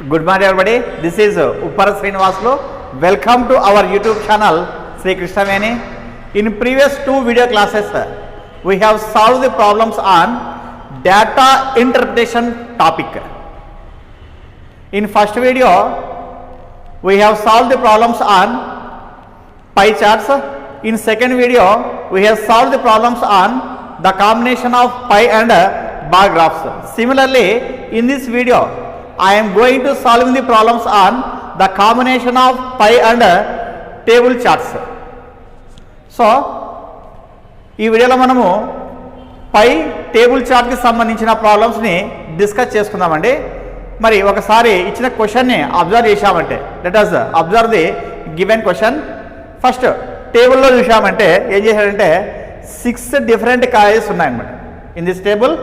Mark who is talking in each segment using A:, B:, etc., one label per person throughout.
A: Good morning everybody, this is Uppara Srinivasulu. Welcome to our YouTube channel Sri Krishna Veni. In previous two video classes, we have solved the problems on data interpretation topic. In first video, we have solved the problems on pie charts. In second video, we have solved the problems on the combination of pie and bar graphs. Similarly, in this video, I am going to solving the problems on the combination of pie and table charts. So, ఈ వీడియోలో మనము పై table చార్ట్కి సంబంధించిన ప్రాబ్లమ్స్ని discuss చేసుకుందామండి. మరి ఒకసారి ఇచ్చిన క్వశ్చన్ని అబ్జర్వ్ చేశామంటే let us observe the given question. First టేబుల్లో చూసామంటే ఏం చేశాడంటే 6 డిఫరెంట్ కాలేజెస్ ఉన్నాయన్నమాట. In this table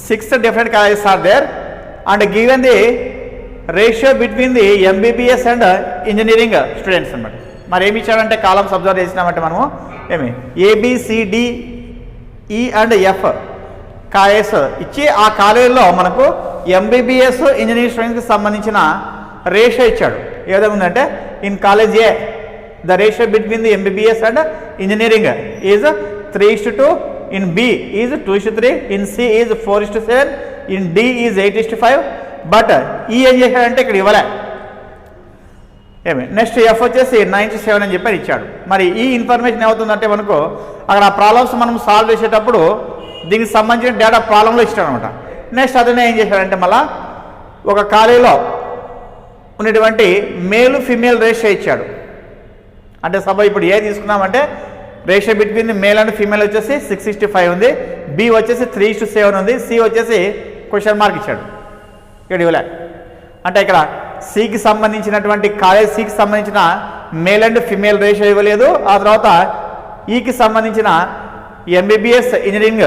A: 6 different colleges are there and given the ratio between the MBBS and engineering students అన్నమాట. మరి ఏమి ఇచ్చాడంటే కాలమ్స్ అబ్జర్వ్ చేసినామంటే మనము ఏమి ABCDE అండ్ F కాలేజెస్ ఇచ్చి ఆ కాలేజీలో మనకు MBBS ఇంజనీరింగ్ స్టూడెంట్స్కి సంబంధించిన రేషియో ఇచ్చాడు. ఏ విధంగా ఉందంటే in college A the ratio between the MBBS and engineering is 3:2, in B is 2:3, in C is 4:7, in D is 8:5. But ఈ ఏం చేశాడంటే ఇక్కడ ఇవ్వలే. ఏమి నెక్స్ట్ ఎఫ్ వచ్చేసి 9:7 అని చెప్పి ఇచ్చాడు. మరి ఈ ఇన్ఫర్మేషన్ ఏమవుతుందంటే మనకు అక్కడ ఆ ప్రాబ్లమ్స్ మనం సాల్వ్ చేసేటప్పుడు దీనికి సంబంధించిన డేటా ప్రాబ్లంలో ఇచ్చాడు అనమాట. నెక్స్ట్ అతనే ఏం చేశాడంటే మళ్ళా ఒక కాలేజీలో ఉన్నటువంటి మేలు ఫిమేల్ రేషియో ఇచ్చాడు. అంటే సపోజ్ ఇప్పుడు ఏ తీసుకున్నామంటే ratio between the male and female వచ్చేసి 6:65 ఉంది, బి వచ్చేసి 3:7 ఉంది, సి వచ్చేసి క్వశ్చన్ మార్క్ ఇచ్చాడు. ఇక్కడ ఇవ్వలే. అంటే ఇక్కడ సికి సంబంధించినటువంటి కాలేజ్ సికి సంబంధించిన మేల్ అండ్ ఫిమేల్ రేషియో ఇవ్వలేదు. ఆ తర్వాత ఈకి సంబంధించిన MBBS ఇంజనీరింగ్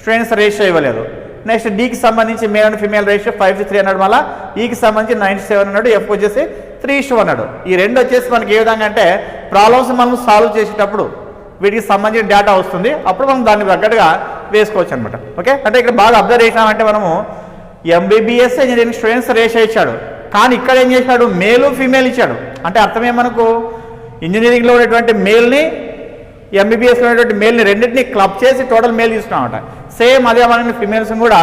A: స్టూడెంట్స్ రేషియో ఇవ్వలేదు. నెక్స్ట్ డికి సంబంధించి మేల్ అండ్ ఫిమేల్ రేషియో 5:3 అన్నాడు. మళ్ళీ ఈకి సంబంధించి 9:7 అన్నాడు, ఎఫ్ వచ్చేసి 3:1 అన్నాడు. ఈ రెండు వచ్చేసి మనకి ఏ విధంగా అంటే ప్రాబ్లమ్స్ మనం సాల్వ్ చేసేటప్పుడు వీటికి సంబంధించిన డేటా వస్తుంది, అప్పుడు మనం దాన్ని తగ్గట్టుగా వేసుకోవచ్చు అనమాట. ఓకే, అంటే ఇక్కడ బాగా అబ్జర్వ్ చేసామంటే మనము MBBS ఇంజనీరింగ్ స్టూడెంట్స్ రేషియో ఇచ్చాడు, కానీ ఇక్కడ ఏం చేశాడు మేలు ఫీమేల్ ఇచ్చాడు. అంటే అర్థమే మనకు ఇంజనీరింగ్లో ఉన్నటువంటి మేల్ని MBBSలో ఉన్నటువంటి మేల్ని రెండింటిని క్లబ్ చేసి టోటల్ మేల్ తీసుకున్నామట. సేమ్ అదే మన ఫిమేల్స్ కూడా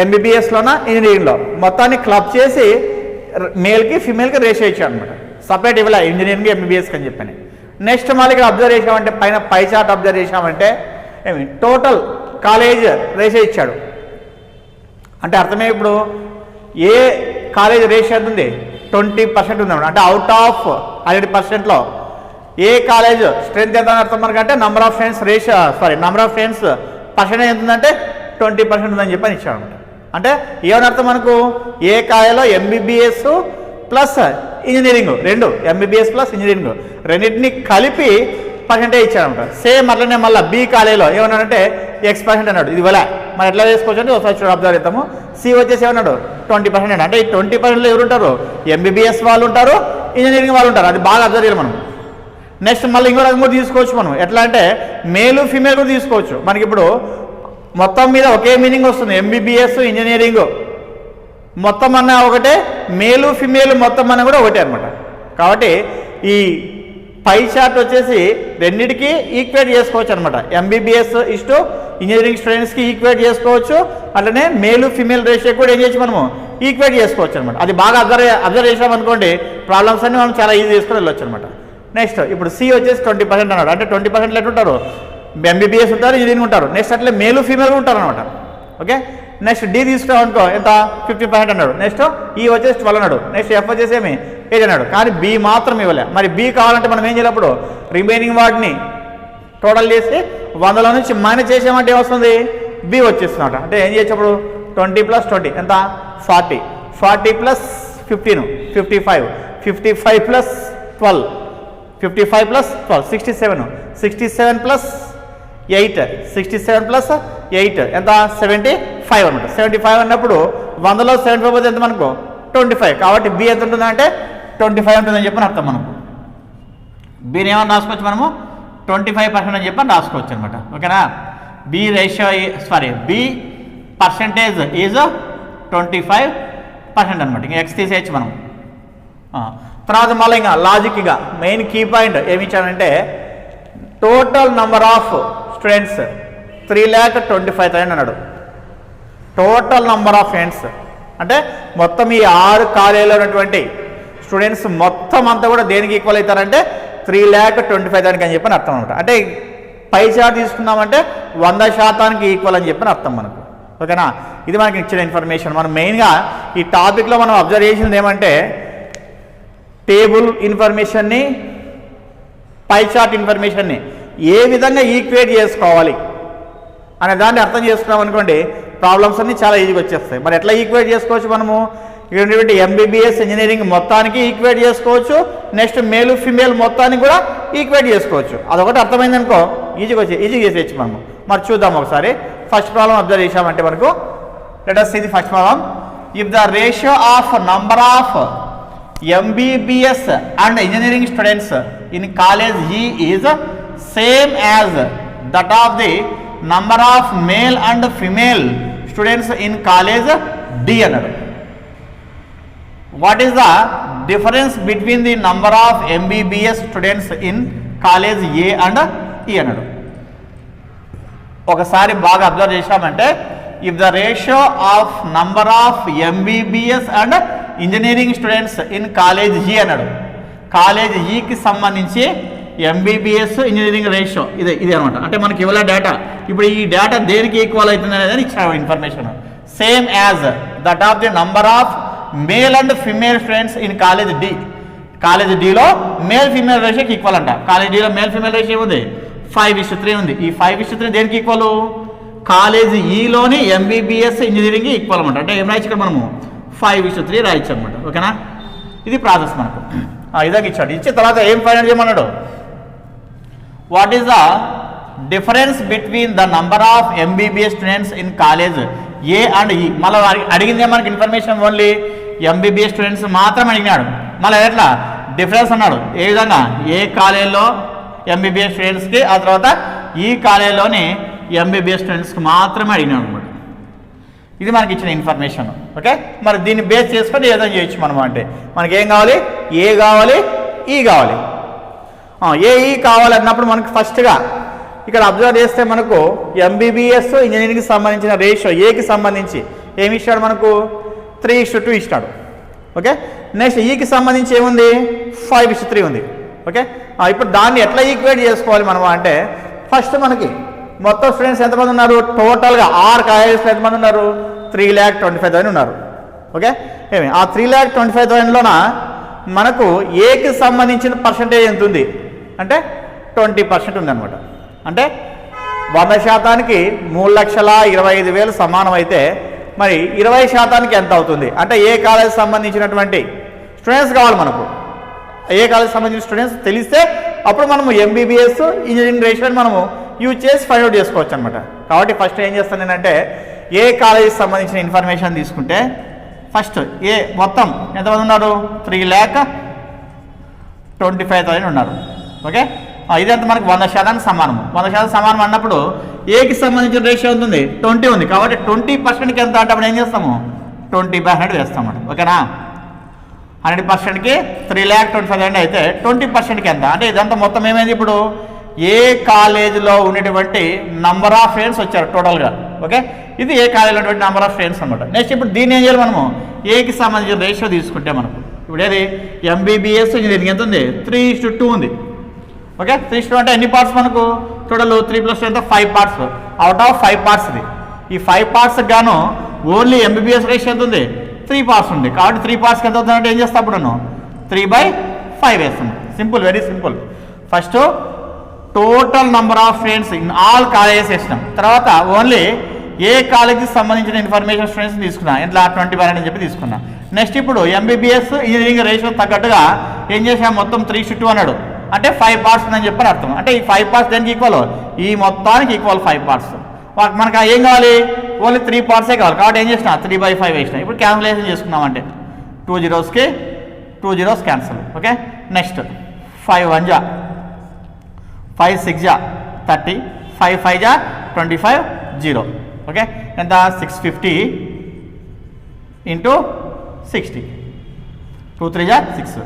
A: MBBSలోనా ఇంజనీరింగ్లో మొత్తాన్ని క్లబ్ చేసి మేల్కి ఫిమేల్కి రేషియో ఇచ్చాడు అనమాట. సపరేట్ ఇవ్వలే ఇంజనీరింగ్ MBBSకి అని చెప్పని. నెక్స్ట్ మళ్ళీ ఇక్కడ అబ్జర్వ్ చేసామంటే పైన పై చార్ట్ అబ్జర్వ్ చేసామంటే ఏమి టోటల్ కాలేజ్ రేషియో ఇచ్చాడు. అంటే అర్థమే ఇప్పుడు ఏ కాలేజ్ రేషియో ఎంత ఉంది 20% ఉంది అంటే అవుట్ ఆఫ్ 100%లో ఏ కాలేజ్ స్ట్రెంత్ ఎంత అని అర్థం మనకంటే number of friends ratio number of friends percentage ఎంత ఉందంటే 20% ఉందని చెప్పని ఇచ్చాడు అనమాట. అంటే ఏమని అర్థం మనకు ఏ కాలేజీలో MBBS ప్లస్ ఇంజనీరింగ్ రెండు MBBS ప్లస్ ఇంజనీరింగ్ రెండింటిని కలిపి పర్సెంటేజ్ ఇచ్చాడనమాట. సేమ్ అట్లనే మళ్ళీ బి కాలేజీలో ఏమన్నాడంటే X% అన్నాడు. ఇది ఇవ్వలే. మరి ఎట్లా వేసుకోవచ్చు అంటే ఒకసారి చూడ అబ్జర్వ్ చేద్దాము. సి వచ్చేసి ఏమన్నాడు 20% అంటే ఈ 20%లో ఎవరు ఉంటారు MBBS వాళ్ళు ఉంటారు, ఇంజనీరింగ్ వాళ్ళు ఉంటారు. అది బాగా అబ్జర్వ్ చేయాలి మనం. నెక్స్ట్ మళ్ళీ ఇంకో రకం కూడా తీసుకోవచ్చు మనం. ఎట్లా అంటే మేలు ఫీమేల్ కూడా తీసుకోవచ్చు. మనకి ఇప్పుడు మొత్తం మీద ఒకే మీనింగ్ వస్తుంది. MBBS ఇంజనీరింగ్ మొత్తం అన్న ఒకటే, మేలు ఫిమేల్ మొత్తం అన్న కూడా ఒకటే అనమాట. కాబట్టి ఈ పై చార్ట్ వచ్చేసి రెండింటికి ఈక్వేట్ చేసుకోవచ్చు అనమాట. MBBS ఇస్టు ఇంజనీరింగ్ స్టూడెంట్స్కి ఈక్వేట్ చేసుకోవచ్చు, అట్లనే మేలు ఫిమేల్ రేషియో కూడా ఏం చేయొచ్చు మనము ఈక్వేట్ చేసుకోవచ్చు అనమాట. అది బాగా అబ్జర్వ్ చేసామనుకోండి ప్రాబ్లమ్స్ అన్ని మనం చాలా ఈజీ చేసుకొని వెళ్ళొచ్చు అనమాట. నెక్స్ట్ ఇప్పుడు సి వచ్చేసి 20% అన్నాడు. అంటే 20% ఎట్లుంటారు MBBS ఉంటారు, ఇంజనీరింగ్ ఉంటారు. నెక్స్ట్ అట్లే మేలు ఫీమేల్ ఉంటారు అనమాట. ఓకే, నెక్స్ట్ డి తీసుకున్నాం అనుకో ఎంత 50% అన్నాడు. నెక్స్ట్ ఈ వచ్చేసి 12 అన్నాడు. నెక్స్ట్ ఎఫ్ వచ్చేసి ఏమి 8 అన్నాడు. కానీ బి మాత్రం ఇవ్వలే. మరి బి కావాలంటే మనం ఏం చేయాలప్పుడు రిమైనింగ్ వాటిని టోటల్ చేసి 100లో నుంచి మైనస్ చేసామంటే ఏమొస్తుంది బి వచ్చేస్తున్నమాట. అంటే ఏం చేయొచ్చు 20 + 20 ఎంత 40, 40 + 15 55, 55 + 12, 55 + 12 67, 67 + 8, 67 + 8 ఎంత 75 అనమాట. 75 అన్నప్పుడు 100లో 75 పోతే ఎంత మనకు 25. కాబట్టి బి ఎంత ఉంటుందంటే 25 ఉంటుందని చెప్పని అర్థం. మనకు బీని ఏమన్నా రాసుకోవచ్చు మనము 25% అని చెప్పని రాసుకోవచ్చు అనమాట. ఓకేనా. B ratio B percentage is 25, percent అనమాట. ఇంకా ఎక్స్ తీసేయచ్చు మనం. తర్వాత మళ్ళీ ఇంకా లాజిక్గా మెయిన్ కీ పాయింట్ ఏమి ఇచ్చాడంటే టోటల్ నంబర్ ఆఫ్ స్టూడెంట్స్ 3,25,000 అన్నాడు. టోటల్ నంబర్ ఆఫ్ స్టూడెంట్స్ అంటే మొత్తం ఈ 6 కాలేజీలో ఉన్నటువంటి స్టూడెంట్స్ మొత్తం అంతా కూడా దేనికి ఈక్వల్ అవుతారంటే 3,25,000 అని చెప్పని అర్థం అనమాట. అంటే పై చార్ట్ తీసుకున్నామంటే 100% ఈక్వల్ అని చెప్పని అర్థం మనకు. ఓకేనా, ఇది మనకి ఇచ్చిన ఇన్ఫర్మేషన్. మనం మెయిన్గా ఈ టాపిక్లో మనం అబ్జర్వ్ చేసింది ఏమంటే టేబుల్ ఇన్ఫర్మేషన్ని, పై చార్ట్ ఇన్ఫర్మేషన్ని ఏ విధంగా ఈక్వేట్ చేసుకోవాలి అనే దాన్ని అర్థం చేసుకున్నాం అనుకోండి, ప్రాబ్లమ్స్ అన్నీ చాలా ఈజీగా వచ్చేస్తాయి. మరి ఎట్లా ఈక్వేట్ చేసుకోవచ్చు మనము? ఇక్కడ ఉన్నటువంటి ఎంబీబీఎస్ ఇంజనీరింగ్ మొత్తానికి ఈక్వేట్ చేసుకోవచ్చు, నెక్స్ట్ మేలు ఫిమేల్ మొత్తానికి కూడా ఈక్వేట్ చేసుకోవచ్చు. అదొకటి అర్థమైందనుకో ఈజీగా చేసేయచ్చు మనము. మరి చూద్దాం ఒకసారి. ఫస్ట్ ప్రాబ్లం అబ్జర్వ్ చేసామంటే మనకు let us see the first problem. If the ratio of number of MBBS and engineering students in college E is same as that of the number of male and female students in college D అన్నాడు. What is the difference between the number of MBBS students in college A and E అన్నాడు. ఒకసారి బాగా observe చేశామంటే if the ratio of number of MBBS and engineering students in college ఈ అన్నాడు. College ఈకి సంబంధించి MBBS engineering ratio ఇది అనమాట. అంటే మనకి ఇవ్వలే డేటా. ఇప్పుడు ఈ డేటా దేనికి ఈక్వల్ అవుతుంది అనేది ఇచ్చాము information. Same as that of the number of male and female students in college D. College డిలో మేల్ ఫిమేల్ రేషియోకి ఈక్వల్ అంట. కాలేజ్ డిలో మేల్ ఫిమేల్ రేషియో ఉంది 5:3 ఉంది. ఈ 5:3 దేనికి ఈక్వల్? కాలేజ్ ఈలోని ఎంబీబీఎస్ ఇంజనీరింగ్ ఈక్వల్ అనమాట. అంటే ఏం రాయచ్చు ఇక్కడ మనము 5:3 రాయచ్చు అనమాట. ఓకేనా, ఇది ప్రాసెస్ మనకు. ఇదాక ఇచ్చాడు. ఇచ్చిన తర్వాత ఏం ఫైండ్ చేయమన్నాడు? What is the difference between the number of MBBS students in college A and ఈ. మళ్ళీ అడిగిందే మనకి ఇన్ఫర్మేషన్ ఓన్లీ ఎంబీబీఎస్ స్టూడెంట్స్ మాత్రం అడిగినాడు. మళ్ళీ ఎట్లా డిఫరెన్స్ అన్నాడు. ఏ విధంగా? ఏ కాలేజీలో ఎంబీబీఎస్ స్టూడెంట్స్కి, ఆ తర్వాత ఈ కాలేజీలోని ఎంబీబీఎస్ స్టూడెంట్స్కి మాత్రమే అడిగినాడు అనమాట. ఇది మనకి ఇచ్చిన ఇన్ఫర్మేషన్. ఓకే, మరి దీన్ని బేస్ చేసుకొని ఏదైనా చేయొచ్చు మనం. అంటే మనకి ఏం కావాలి? ఏ కావాలి, ఈ కావాలి. ఏఈ కావాలన్నప్పుడు మనకు ఫస్ట్గా ఇక్కడ అబ్జర్వ్ చేస్తే మనకు ఎంబీబీఎస్ ఇంజనీరింగ్కి సంబంధించిన రేషియో ఏకి సంబంధించి ఏమి ఇస్తాడు మనకు? 3:2 ఇస్తాడు. ఓకే, నెక్స్ట్ ఈకి సంబంధించి ఏముంది? 5:3 ఉంది. ఓకే, ఇప్పుడు దాన్ని ఎట్లా ఈక్వేట్ చేసుకోవాలి మనం అంటే ఫస్ట్ మనకి మొత్తం స్టూడెంట్స్ ఎంతమంది ఉన్నారు? టోటల్గా 6 కాలేజెస్లో ఎంతమంది ఉన్నారు? 3,25,000 ఉన్నారు. ఓకే, ఏమి ఆ 3,25,000లోన మనకు ఏకి సంబంధించిన పర్సంటేజ్ ఎంత ఉంది అంటే 20% ఉందన్నమాట. అంటే 100%కి 3,25,000 సమానం అయితే మరి 20% ఎంత అవుతుంది అంటే ఏ కాలేజ్ సంబంధించినటువంటి స్టూడెంట్స్ కావాలి మనకు. ఏ కాలేజ్ సంబంధించిన స్టూడెంట్స్ తెలిస్తే అప్పుడు మనము ఎంబీబీఎస్ ఇంజనీరింగ్ రేషియోని మనము యూజ్ చేసి ఫైండ్ అవుట్ చేసుకోవచ్చు అనమాట. కాబట్టి ఫస్ట్ ఏం చేస్తాను నేనంటే ఏ కాలేజీకి సంబంధించిన ఇన్ఫర్మేషన్ తీసుకుంటే ఫస్ట్ ఏ మొత్తం ఎంతమంది ఉన్నారు? 3,25,000 ఉన్నారు. ఓకే, ఇదంతా మనకు 100% సమానం. 100% సమానం అన్నప్పుడు ఏకి సంబంధించిన రేషియో ఉంటుంది 20 ఉంది. కాబట్టి 20%కి ఎంత అంటే అప్పుడు ఏం చేస్తాము? 20/100 వేస్తాం అన్నమాట. ఓకేనా, 100%కి 3,25,000 అయితే 20%కి ఎంత అంటే ఇదంతా మొత్తం ఏమైంది? ఇప్పుడు ఏ కాలేజీలో ఉండేటువంటి నంబర్ ఆఫ్ స్టూడెంట్స్ వచ్చారు టోటల్గా. ఓకే, ఇది ఏ కాలేజీలో ఉన్నటువంటి నంబర్ ఆఫ్ స్టూడెంట్స్ అనమాట. నెక్స్ట్ ఇప్పుడు దీన్ని ఏం చేయాలి మనము? ఏకి సంబంధించిన రేషియో తీసుకుంటే మనకు ఇప్పుడు ఏది ఎంబీబీఎస్ ఇంజనీరింగ్ ఎంత ఉంది? 3:2 ఉంది. ఓకే, 3:2 అంటే ఎన్ని పార్ట్స్ మనకు? టోటల్ 3+2 ఎంత? 5 పార్ట్స్. అవుట్ ఆఫ్ 5 పార్ట్స్ ఇది. ఈ 5 పార్ట్స్ గాను ఓన్లీ ఎంబీబీఎస్ రేషియో ఎంత ఉంది? 3 పార్ట్స్ ఉంది. కాబట్టి 3 పార్ట్స్కి ఎంత అవుతుందంటే ఏం చేస్తా అప్పుడు 3/5 వేస్తాను. Simple, very simple. First total number of students in all colleges వేసినాం. తర్వాత ఓన్లీ ఏ కాలేజీకి సంబంధించిన ఇన్ఫర్మేషన్ స్టూడెంట్స్ తీసుకున్నా. ఇట్లా 20% అని చెప్పి తీసుకున్నా. నెక్స్ట్ ఇప్పుడు ఎంబీబీఎస్ ఇంజనీరింగ్ రేషియో తగ్గట్టుగా ఏం చేసాం? మొత్తం 3:2 అన్నాడు. అంటే 5 పార్ట్స్ ఉందని చెప్పని అర్థం. అంటే ఈ 5 పార్ట్స్ దేనికి ఈక్వల్? ఈ మొత్తానికి ఈక్వల్ 5 పార్ట్స్. మనకు ఏం కావాలి? ఓన్లీ 3 పార్ట్సే కావాలి. కాబట్టి ఏం చేసినా? 3/5 వేసినా. ఇప్పుడు క్యాన్సిలేషన్ చేసుకున్నామంటే 2 zeros కి 2 zeros క్యాన్సిల్. ఓకే, నెక్స్ట్ 5 1 జా 5 6 జా 30, 5 5 జా 25, 0. ఓకే, ఎంత? 650 × 60, 2 3 6,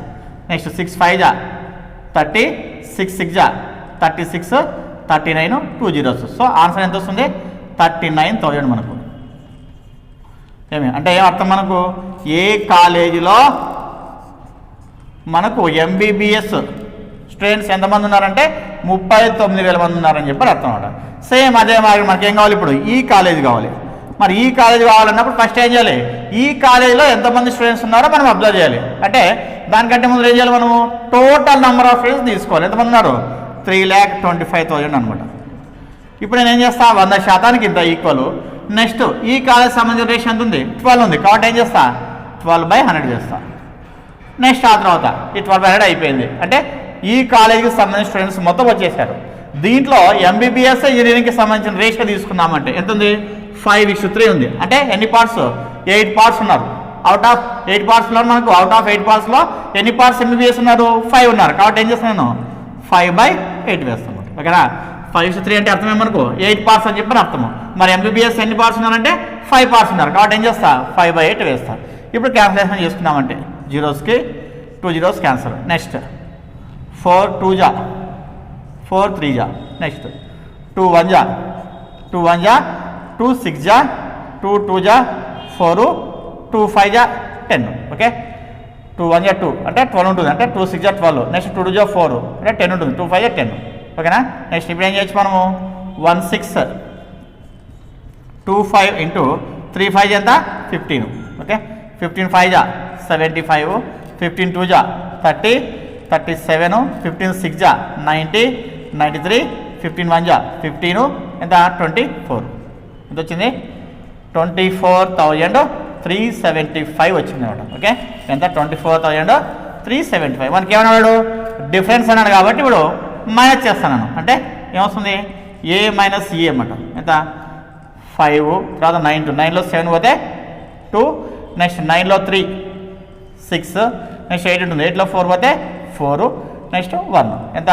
A: నెక్స్ట్ 6 5 30, 6 6 36, 39, 2 zeros. సో ఆన్సర్ ఎంత వస్తుంది? 39,000 మనకు. ఏమి అంటే ఏం అర్థం? మనకు ఏ కాలేజీలో మనకు ఎంబీబీఎస్ స్టూడెంట్స్ ఎంతమంది ఉన్నారంటే 39,000 మంది ఉన్నారని చెప్పి అర్థం అనమాట. సేమ్ అదే మరి మనకి ఏం కావాలి? ఇప్పుడు ఈ కాలేజ్ కావాలి. మరి ఈ కాలేజ్ కావాలన్నప్పుడు ఫస్ట్ ఏం చేయాలి? ఈ కాలేజీలో ఎంతమంది స్టూడెంట్స్ ఉన్నారో మనం అబ్జర్వ్ చేయాలి. అంటే దానికంటే ముందు ఏం చేయాలి? మనము టోటల్ నెంబర్ ఆఫ్ స్టూడెంట్స్ తీసుకోవాలి. ఎంతమంది ఉన్నారు? 3,25,000 అనమాట. ఇప్పుడు నేను ఏం చేస్తా? 100% ఇంత ఈక్వల్. నెక్స్ట్ ఈ కాలేజ్ సంబంధించిన రేషియో ఎంత ఉంది? 12 ఉంది. కాబట్టి ఏం చేస్తా? 12/100 చేస్తా. నెక్స్ట్ ఆ తర్వాత ఈ 12/100 అయిపోయింది. అంటే ఈ కాలేజీకి సంబంధించిన స్టూడెంట్స్ మొత్తం వచ్చేసారు. దీంట్లో ఎంబీబీఎస్ ఇంజనీరింగ్కి సంబంధించిన రేషియో తీసుకున్నామంటే ఎంత ఉంది? 5:3 ఉంది. అంటే ఎన్ని పార్ట్స్? 8 పార్ట్స్ ఉన్నారు. అవుట్ ఆఫ్ 8 పార్ట్స్లో మనకు అవుట్ ఆఫ్ 8 పార్ట్స్లో ఎన్ని పార్ట్స్ ఎంబీబీఎస్ ఉన్నారు? 5 ఉన్నారు. కాబట్టి ఏం చేస్తాను? 5/8 వేస్తాను. ఓకేనా? 5:3 అంటే అర్థమే మనకు 8 పార్ట్స్ అని చెప్పని అర్థము. మరి ఎంబీబీఎస్ ఎన్ని పార్ట్స్ ఉన్నారంటే 5 పార్ట్స్ ఉన్నారు. కాబట్టి ఏం చేస్తా? 5/8 వేస్తా. ఇప్పుడు క్యాన్సిలేషన్ చేసుకున్నామంటే 0కి 2 zeros cancel. Next 4 2 4 3 next 2 1 2 1 2 6 2 2 4 2 5 10. Okay, 2 1 2 అంటే 12 ఉంటుంది. అంటే 2 6 12. నెక్స్ట్ 2 2 4 అంటే 10 ఉంటుంది. 2 5 10. ఓకేనా? నెక్స్ట్ ఇప్పుడు ఏం చేయొచ్చు మనము? 1 6 2 5 ఇంటూ 3 5 ఎంత? 15. ఓకే, 15 5 75, 15 2 30, 37, 15 6 90, 93, 15 1 15 ఎంత? 24. ఎంత వచ్చింది? 24,375 వచ్చింది అనమాట. ఓకే, ఎంత? 24,375. మనకి ఏమన్నాడు? డిఫరెన్స్ అన్నాడు కాబట్టి ఇప్పుడు మైనస్ చేస్తాను. అంటే ఏమొస్తుంది? ఏ మైనస్ ఏ అన్నమాట. ఎంత? 5. తర్వాత 9 9లో 7 పోతే 2. నెక్స్ట్ 9లో 3 6. నెక్స్ట్ 8 ఉంటుంది. 8లో 4 పోతే 4. నెక్స్ట్ 1 ఎంత?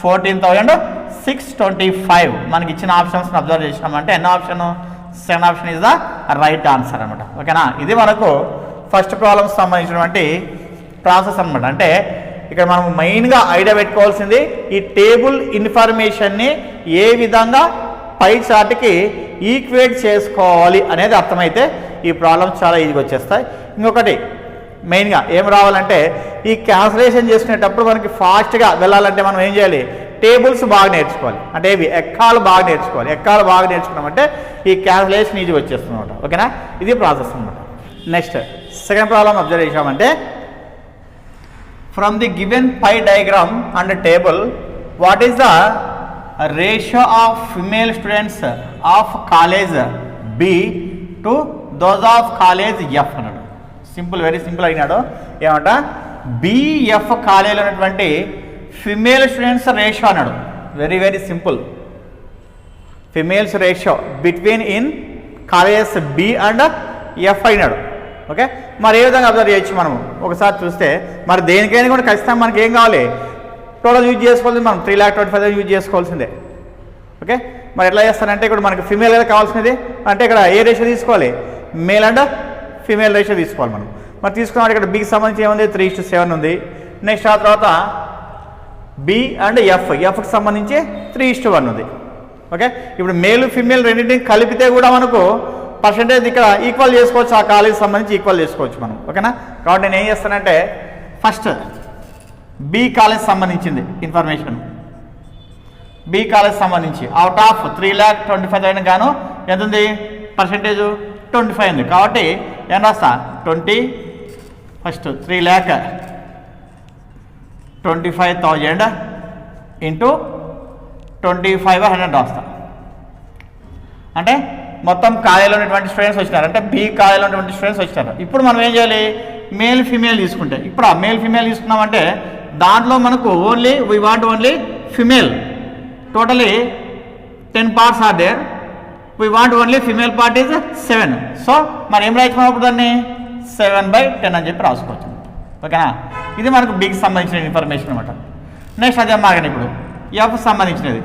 A: 14,625. మనకి ఇచ్చిన ఆప్షన్స్ని అబ్జర్వ్ చేసినామంటే ఎన్నో option? 7 option is the right answer అనమాట. ఓకేనా? ఇది మనకు ఫస్ట్ ప్రాబ్లమ్స్ సంబంధించినటువంటి ప్రాసెస్ అనమాట. అంటే ఇక్కడ మనం మెయిన్గా ఐడియా పెట్టుకోవాల్సింది ఈ టేబుల్ ఇన్ఫర్మేషన్ని ఏ విధంగా పై చార్ట్కి ఈక్వేట్ చేసుకోవాలి అనేది అర్థమైతే ఈ ప్రాబ్లమ్స్ చాలా ఈజీగా వచ్చేస్తాయి. ఇంకొకటి మెయిన్గా ఏం రావాలంటే ఈ క్యాల్కులేషన్ చేసుకునేటప్పుడు మనకి ఫాస్ట్గా వెళ్ళాలంటే మనం ఏం చేయాలి? టేబుల్స్ బాగా నేర్చుకోవాలి. అంటే ఇవి ఎక్కాలు బాగా నేర్చుకోవాలి. ఎక్కాలు బాగా నేర్చుకున్నామంటే ఈ క్యాల్కులేషన్ ఈజీగా వచ్చేస్తుంది అనమాట. ఓకేనా? ఇది ప్రాసెస్ అనమాట. నెక్స్ట్ సెకండ్ ప్రాబ్లం అబ్జర్వ్ చేసామంటే from the given pie diagram and table what is the ratio of female students of college B to those of college F అన్నాడు. సింపుల్, వెరీ సింపుల్ అడిగినాడు. ఏమంట? బిఎఫ్ కాలేజీలో ఉన్నటువంటి female students ratio అన్నాడు. Very very simple. Females ratio between in colleges B and F అయినాడు. Okay, మరి ఏ విధంగా అబ్జర్వ్ చేయొచ్చు మనము? ఒకసారి చూస్తే మరి దేనికైనా కూడా ఖచ్చితంగా మనకి ఏం కావాలి? టోటల్ యూజ్ చేసుకోవాల్సింది. మనం 3,25,000 యూజ్ చేసుకోవాల్సిందే. ఓకే, మరి ఎట్లా చేస్తానంటే ఇక్కడ మనకి ఫిమేల్ కదా కావాల్సినది. అంటే ఇక్కడ ఏ రేషియో తీసుకోవాలి? మేల్ అండ్ ఫిమేల్ రేషియో తీసుకోవాలి మనం. మరి తీసుకున్నాం ఇక్కడ బికి సంబంధించి ఏముంది? 3:7 ఉంది. నెక్స్ట్ ఆ తర్వాత బి అండ్ ఎఫ్కి సంబంధించి 3:1 ఉంది. ఓకే, ఇప్పుడు మేల్ ఫిమేల్ రెండింటిని కలిపితే కూడా మనకు పర్సెంటేజ్ ఇక్కడ ఈక్వల్ చేసుకోవచ్చు. ఆ కాలేజ్ సంబంధించి ఈక్వల్ చేసుకోవచ్చు మనం. ఓకేనా? కాబట్టి నేను ఏం చేస్తానంటే ఫస్ట్ బి కాలేజ్ సంబంధించింది ఇన్ఫర్మేషన్. బి కాలేజ్ సంబంధించి అవుట్ ఆఫ్ 3,25,000 గాను ఎంత ఉంది? పర్సెంటేజ్ 25 ఉంది. కాబట్టి ఏం రాస్తా? 20 ఫస్ట్ 3,25,000 ఇంటూ 25/100 రాస్తా. అంటే మొత్తం కాలేజీలో ఉన్నటువంటి స్టూడెంట్స్ వచ్చినారు. అంటే బి కాలేజీలో ఉన్నటువంటి స్టూడెంట్స్ వచ్చినారు. ఇప్పుడు మనం ఏం చేయాలి? మేల్ ఫిమేల్ తీసుకుంటే ఇప్పుడు ఆ మేల్ ఫిమేల్ తీసుకున్నామంటే దాంట్లో మనకు only we want only female. Totally 10 parts are there. We want only female part is 7. So మరి ఏం రాయించుకున్నప్పుడు దాన్ని 7/10 అని చెప్పి రాసుకోవచ్చు. ఓకేనా? ఇది మనకు బికి సంబంధించిన ఇన్ఫర్మేషన్ అనమాట. నెక్స్ట్ అదే మాగని ఇప్పుడు ఎఫ్ సంబంధించినది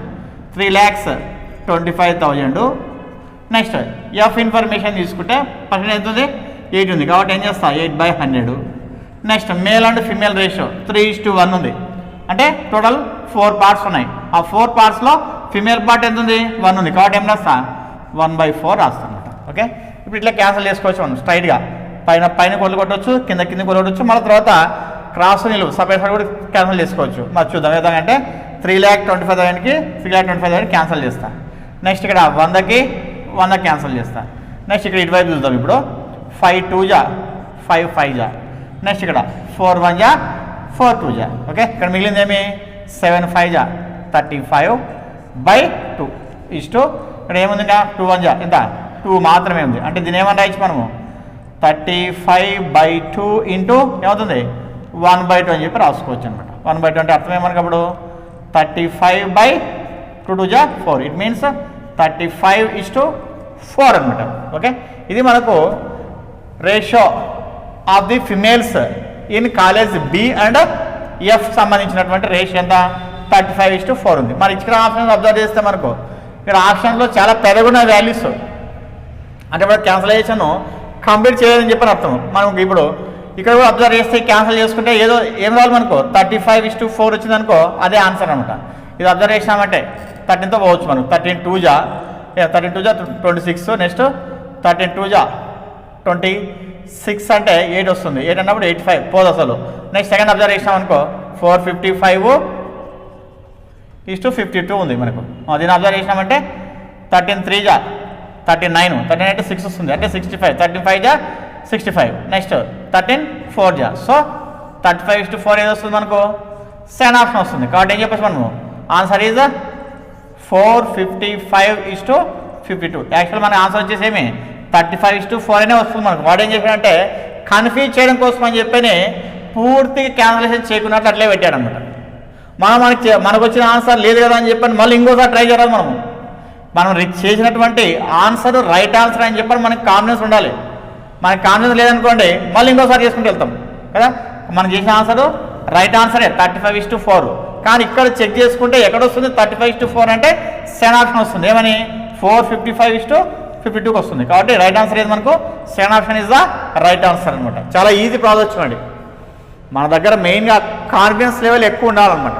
A: 3,25,000. నెక్స్ట్ ఎఫ్ ఇన్ఫర్మేషన్ తీసుకుంటే పర్సెంట్ ఎంత ఉంది? 8 ఉంది కాబట్టి ఏం చేస్తా 8/100. Next male and female ratio 3:1 ఉంది. అంటే టోటల్ 4 పార్ట్స్ ఉన్నాయి. ఆ 4 పార్ట్స్లో ఫిమేల్ పార్ట్ ఎంత ఉంది 1 ఉంది కాబట్టి ఏం రాస్తా 1/4 రాస్తా అనమాట. ఓకే, ఇప్పుడు ఇట్లా క్యాన్సిల్ చేసుకోవచ్చు మనం స్ట్రైట్గా. పైన కొలు కొట్టవచ్చు, కింద కొలు కొట్టవచ్చు, మళ్ళీ తర్వాత క్రాస్ నిలువు సపరేట్ కూడా క్యాన్సిల్ చేసుకోవచ్చు. మరి చూద్దాం ఏదంటే 3,25,000కి 3,25,000 క్యాన్సిల్ చేస్తా. నెక్స్ట్ ఇక్కడ 100కి 100 క్యాన్సిల్ చేస్తా. నెక్స్ట్ ఇక్కడ ఇటువైపు చూద్దాం. ఇప్పుడు 5 2 జా 5 5 జా. నెక్స్ట్ ఇక్కడ 4 1 జా 4 2 జా. ఓకే, ఇక్కడ మిగిలింది ఏమి 7 5 జా 35/2 ఇస్టు ఇక్కడ ఏముంది 2 1 జా ఎంత 2 మాత్రమే ఉంది. అంటే దీని ఏమని రాయొచ్చు మనము 35/2 ఇంటూ ఏమవుతుంది 1/2 అని చెప్పి రాసుకోవచ్చు అనమాట. 1/2 అంటే అర్థం ఏమనక అప్పుడు 35/2 2 జా 4. ఇట్ మీన్స్ 35:4 అనమాట. ఓకే, ఇది మనకు ratio of the females in college B and F సంబంధించినటువంటి రేషియో ఎంత 35:4 ఉంది. మరి ఇక్కడ ఆప్షన్ అబ్జర్వ్ చేస్తే మనకు ఇక్కడ ఆప్షన్లో చాలా పెరుగున్న వాల్యూస్ అంటే ఇప్పుడు క్యాన్సలేషన్ కంప్లీట్ చేయలేదని చెప్పని అర్థం. మనకు ఇప్పుడు ఇక్కడ కూడా అబ్జర్వ్ చేస్తే క్యాన్సిల్ చేసుకుంటే ఏదో ఏం రావాలి మనకు 35:4 వచ్చిందనుకో అదే ఆన్సర్ అనమాట. ఇది అబ్జర్వ్ చేసినామంటే 13తో పోవచ్చు మనకు. 13 2 జా 26. నెక్స్ట్ 13 2 జా 26 అంటే 8 వస్తుంది. 8 అన్నప్పుడు 85 పోదు అసలు. నెక్స్ట్ సెకండ్ అబ్జర్వ్ చేసినాం అనుకో 455:52 ఉంది మనకు. దీన్ని అబ్జర్వ్ చేసినామంటే 13 3 జా 39. 13 అంటే 6 వస్తుంది అంటే 65. 13 5 జా 65. నెక్స్ట్ 13 4 జా. సో 35:4 ఏది వస్తుంది మనకు సెకండ్ ఆప్షన్ వస్తుంది. కాబట్టి ఏం చెప్పచ్చు మనము ఆన్సర్ ఈజ్ 455:52. యాక్చువల్ మన ఆన్సర్ వచ్చేసి ఏమి 35:4 అనే వస్తుంది మనకు. వాడు ఏం చెప్పాడంటే కన్ఫ్యూజ్ చేయడం కోసం అని చెప్పని పూర్తిగా క్యాన్సిలేషన్ చేయకున్నట్లు అట్లే పెట్టాడు అనమాట. మనకు వచ్చిన ఆన్సర్ లేదు కదా అని చెప్పని మళ్ళీ ఇంకోసారి ట్రై చేయాలి. మనం చేసినటువంటి ఆన్సర్ రైట్ ఆన్సర్ అని చెప్పని మనకి కాన్ఫిడెన్స్ ఉండాలి. మనకి కాన్ఫిడెన్స్ లేదనుకోండి మళ్ళీ ఇంకోసారి చేసుకుంటూ వెళ్తాం కదా. మనం చేసిన ఆన్సర్ రైట్ ఆన్సరే 35:4. కానీ ఇక్కడ చెక్ చేసుకుంటే ఎక్కడ వస్తుంది 35:4 అంటే సెకండ్ ఆప్షన్ వస్తుంది. ఏమని 455:52 వస్తుంది. కాబట్టి రైట్ ఆన్సర్ ఏది మనకు second option is the right answer అనమాట. చాలా ఈజీ ప్రాసెస్ చూడండి. మన దగ్గర మెయిన్గా కాన్ఫిడెన్స్ లెవెల్ ఎక్కువ ఉండాలన్నమాట.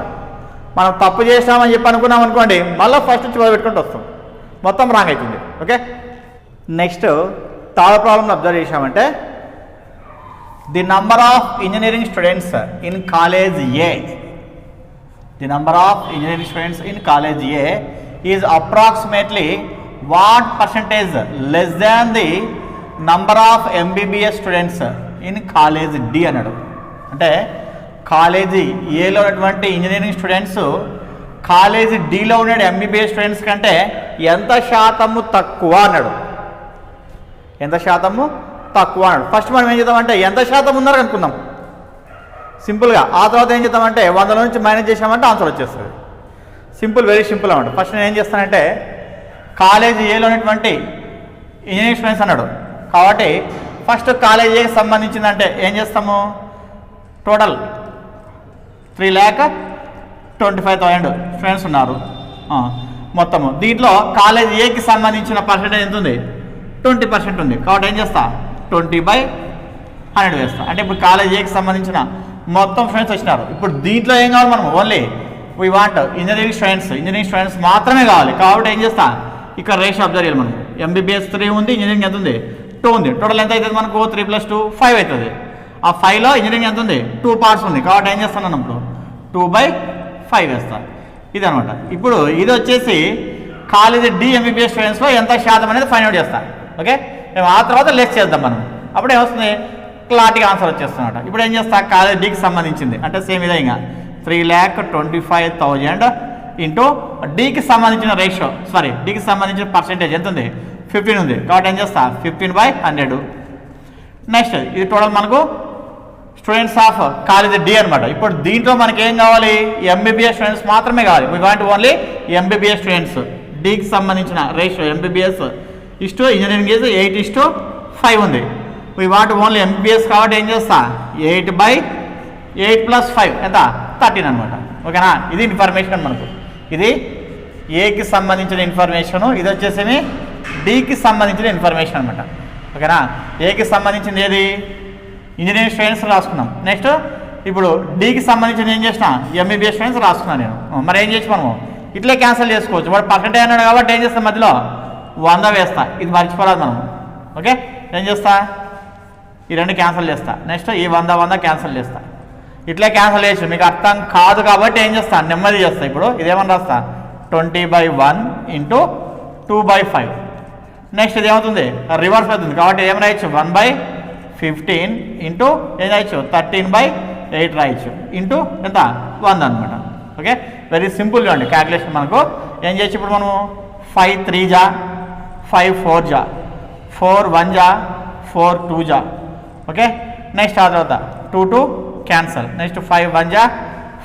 A: మనం తప్పు చేసామని చెప్పి అనుకున్నాం అనుకోండి మళ్ళీ ఫస్ట్ నుంచి పెట్టుకుంటూ వస్తాం, మొత్తం రాంగ్ అవుతుంది. Okay, next third problem observe చేసామంటే the number of engineering students in college A is approximately what percentage less than the number of MBBS students in college D అన్నాడు. అంటే కాలేజీ ఏలో ఉన్నటువంటి ఇంజనీరింగ్ స్టూడెంట్స్ కాలేజీ డిలో ఉన్న MBBS students కంటే ఎంత శాతము తక్కువ అన్నాడు. ఎంత శాతము తక్కువ అన్నాడు. ఫస్ట్ మనం ఏం చేద్దామంటే ఎంత శాతం ఉన్నారు అనుకుందాం సింపుల్గా. ఆ తర్వాత ఏం చేద్దామంటే 100 నుంచి మైనస్ చేసామంటే ఆన్సర్ వచ్చేస్తుంది. సింపుల్, వెరీ సింపుల్ అన్నమాట. ఫస్ట్ నేను ఏం చేస్తానంటే కాలేజీ ఏలో ఉన్నటువంటి ఇంజనీరింగ్ స్టూడెంట్స్ అన్నాడు కాబట్టి ఫస్ట్ కాలేజీ ఏకి సంబంధించిందంటే ఏం చేస్తాము టోటల్ 3,25,000 స్టూడెంట్స్ ఉన్నారు మొత్తము. దీంట్లో కాలేజ్ ఏకి సంబంధించిన పర్సెంటేజ్ ఎంత ఉంది 20% ఉంది. కాబట్టి ఏం చేస్తా 20/100 వేస్తా. అంటే ఇప్పుడు కాలేజ్ ఏకి సంబంధించిన మొత్తం స్టూడెంట్స్ వచ్చినారు. ఇప్పుడు దీంట్లో ఏం కావాలి మనం only we want engineering students మాత్రమే కావాలి. కాబట్టి ఏం చేస్తా ఇక్కడ రేషియో అబ్జర్వ్ చేయాలి మనం. ఎంబీబీఎస్ 3 ఉంది, ఇంజనీరింగ్ ఎంత ఉంది 2 ఉంది. టోటల్ ఎంత అవుతుంది మనకు 3 + 2 5 అవుతుంది. ఆ 5లో ఇంజనీరింగ్ ఎంత ఉంది 2 పార్ట్స్ ఉంది. కాబట్టి ఏం చేస్తాను ఇప్పుడు 2/5 వేస్తాను. ఇది అనమాట. ఇప్పుడు ఇది వచ్చేసి కాలేజ్ డి ఎంబీబీఎస్ స్టూడెంట్స్లో ఎంత శాతం అనేది ఫైండ్ అవుట్ చేస్తాను. ఓకే, మేము ఆ తర్వాత లెస్ చేద్దాం మనం. అప్పుడు ఏమొస్తుంది క్లారిటీగా ఆన్సర్ వచ్చేస్తున్నమాట. ఇప్పుడు ఏం చేస్తా కాలేజ్ డికి సంబంధించింది అంటే సేమ్ విధంగా 3,25,000 ఇంటూ డికి సంబంధించిన రేషియో డికి సంబంధించిన పర్సెంటేజ్ ఎంత ఉంది 15 ఉంది. కాబట్టి ఏం చేస్తా 15/100. నెక్స్ట్ ఇది టోటల్ మనకు స్టూడెంట్స్ ఆఫ్ కాలేజ్ డి అనమాట. ఇప్పుడు దీంట్లో మనకి ఏం కావాలి ఎంబీబీఎస్ స్టూడెంట్స్ మాత్రమే కావాలి. We want only MBBS students. డికి సంబంధించిన ratio MBBS is to engineering is 8:5 ఉంది. వీ వాంట్ ఓన్లీ ఎంబీబీఎస్ కాబట్టి ఏం చేస్తా 8/8 + 5 ఎంత 13 అనమాట. ఓకేనా, ఇది ఇన్ఫర్మేషన్ మనకు. ఇది ఏకి సంబంధించిన ఇన్ఫర్మేషను, ఇది వచ్చేసి డికి సంబంధించిన ఇన్ఫర్మేషన్ అనమాట. ఓకేనా. ఏకి సంబంధించింది ఏది ఇంజనీరింగ్ స్టూడెంట్స్ రాసుకున్నాం. నెక్స్ట్ ఇప్పుడు డీకి సంబంధించింది ఏం చేసిన ఎంబీబీఎస్ స్టూడెంట్స్ రాసుకున్నాను నేను. మరి ఏం చేసి మనము ఇట్లే క్యాన్సిల్ చేసుకోవచ్చు. వాడు పర్సెంటేజ్ అన్నాడు కాబట్టి ఏం చేస్తాం మధ్యలో 100 వేస్తా. ఇది మర్చిపోరాదు మనం. ఓకే ఏం చేస్తా ఈ రెండు క్యాన్సిల్ చేస్తా. నెక్స్ట్ ఈ 100 క్యాన్సిల్ చేస్తా. ఇట్లే క్యాన్సిల్ చేయొచ్చు. మీకు అర్థం కాదు కాబట్టి ఏం చేస్తా నెమ్మది చేస్తా. ఇప్పుడు ఇదేమని రాస్తా 20/1 × 2/5. నెక్స్ట్ ఇది ఏమవుతుంది రివర్స్ అవుతుంది కాబట్టి ఏం రాయొచ్చు 1/15 ఇంటూ ఏం రాయొచ్చు 13/8 రాయొచ్చు ఇంటూ ఎంత 100 అనమాట. ఓకే వెరీ సింపుల్ చూడండి క్యాల్కులేషన్. మనకు ఏం చేయొచ్చు ఇప్పుడు మనము 5 3 జా 5 4 జా 4 1 జా 4 2 జా. ఓకే నెక్స్ట్ ఆ తర్వాత 2 2 క్యాన్సల్. నెక్స్ట్ 5 1 జా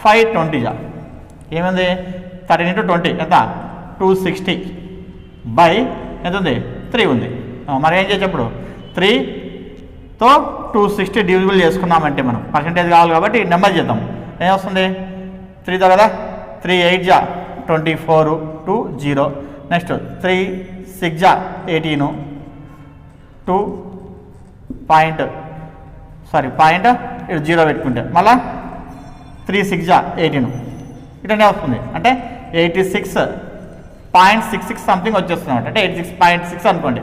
A: 5 20 జా. ఏమైంది 13 × 20 ఎంత 260 బై ఎంత ఉంది 3 ఉంది. మరి ఏం చేసేప్పుడు 3తో 260 డివిజిబుల్ చేసుకున్నామంటే మనం పర్సెంటేజ్ కావాలి కాబట్టి నెంబర్ చేద్దాం. ఏమొస్తుంది 3తో కదా 3 8 జా 24 2 0. నెక్స్ట్ 3 6 జా 18 2 పాయింట్ ఇటు 0 పెట్టుకుంటే మళ్ళా 3 6 జా 18 ఇటనే వస్తుంది. అంటే 86.66 సంథింగ్ వచ్చేస్తున్నాం. అంటే 86.6 అనుకోండి.